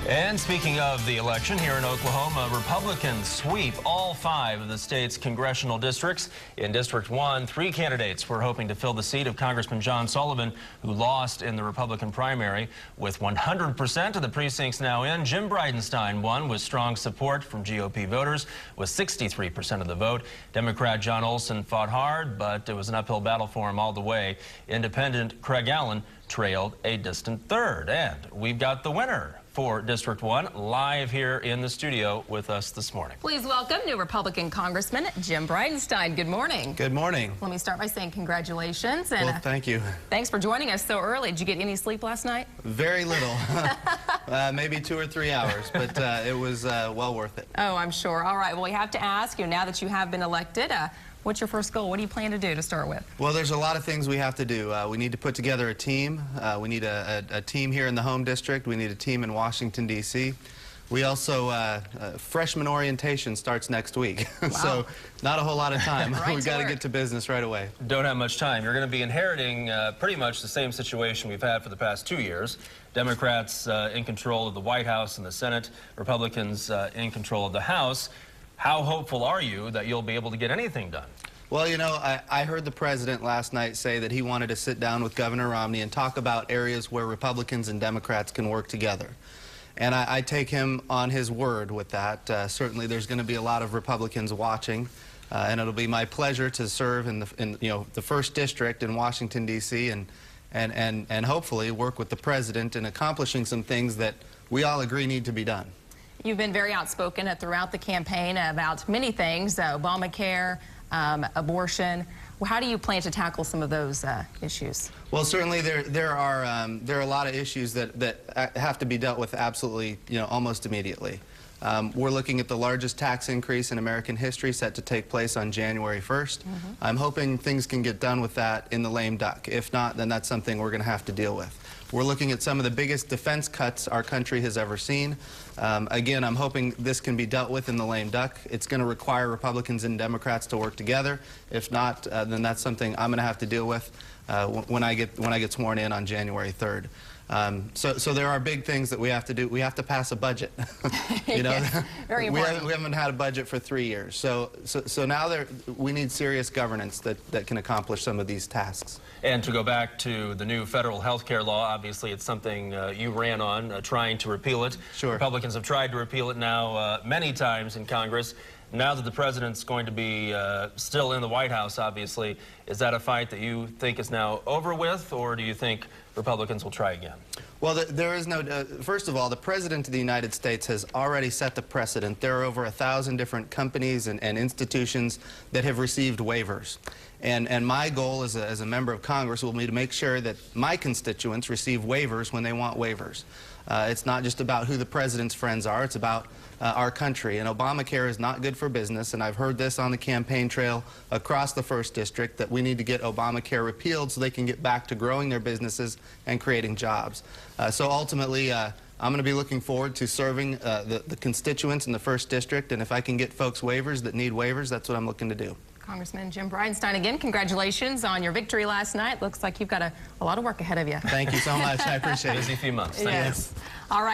And speaking of the election here in Oklahoma, Republicans sweep all 5 of the state's congressional districts. In District 1, 3 candidates were hoping to fill the seat of Congressman John Sullivan, who lost in the Republican primary. With 100% of the precincts now in, Jim Bridenstine won with strong support from GOP voters with 63% of the vote. Democrat John Olson fought hard, but it was an uphill battle for him all the way. Independent Craig Allen trailed a distant third. And we've got the winner for District 1 live here in the studio with us this morning. Please welcome new Republican Congressman Jim Bridenstine. Good morning. Good morning. Let me start by saying congratulations. And well, thank you. Thanks for joining us so early. Did you get any sleep last night? Very little. Maybe 2 or 3 hours, but it was well worth it. Oh, I'm sure. All right. Well, we have to ask you, now that you have been elected, what's your first goal? What do you plan to do to start with? Well, there's a lot of things we have to do. We need to put together a team. We need a team here in the home district. We need a team in Washington, D.C. We also, freshman orientation starts next week. Wow. So not a whole lot of time. Right. We've got to get to business right away. Don't have much time. You're going to be inheriting pretty much the same situation we've had for the past 2 years. Democrats in control of the White House and the Senate, Republicans in control of the House. How hopeful are you that you'll be able to get anything done? Well, you know, I heard the president last night say that he wanted to sit down with Governor Romney and talk about areas where Republicans and Democrats can work together. And I take him on his word with that. Certainly there's going to be a lot of Republicans watching, and it'll be my pleasure to serve in the first district in Washington, D.C. and hopefully work with the president in accomplishing some things that we all agree need to be done. You've been very outspoken throughout the campaign about many things, Obamacare, abortion. How do you plan to tackle some of those issues? Well, certainly there are a lot of issues that have to be dealt with absolutely, almost immediately. We're looking at the largest tax increase in American history set to take place on January 1st. I'm hoping things can get done with that in the lame duck. If not, then that's something we're going to have to deal with. We're looking at some of the biggest defense cuts our country has ever seen. Again, I'm hoping this can be dealt with in the lame duck. It's going to require Republicans and Democrats to work together. If not, then that's something I'm going to have to deal with when I get sworn in on January 3rd. So there are big things that we have to do. We have to pass a budget. Yes, very important. We haven't had a budget for 3 years. So now we need serious governance that can accomplish some of these tasks. And to go back to the new federal health care law, obviously it's something you ran on, trying to repeal it. Sure. Republicans have tried to repeal it now many times in Congress. Now that the president's going to be still in the White House, obviously, is that a fight that you think is now over with, or do you think Republicans will try again? Well, there is no, first of all, the President of the United States has already set the precedent. There are over 1,000 different companies and institutions that have received waivers. And my goal as a member of Congress will be to make sure that my constituents receive waivers when they want waivers. It's not just about who the president's friends are, it's about our country. And Obamacare is not good for business, and I've heard this on the campaign trail across the 1st District, that we need to get Obamacare repealed so they can get back to growing their businesses and creating jobs. So ultimately, I'm going to be looking forward to serving the constituents in the 1st District, and if I can get folks waivers that need waivers, that's what I'm looking to do. Congressman Jim Bridenstine, again, congratulations on your victory last night. Looks like you've got a lot of work ahead of you. Thank you so much. I appreciate it. Busy few months. Thank you. All right.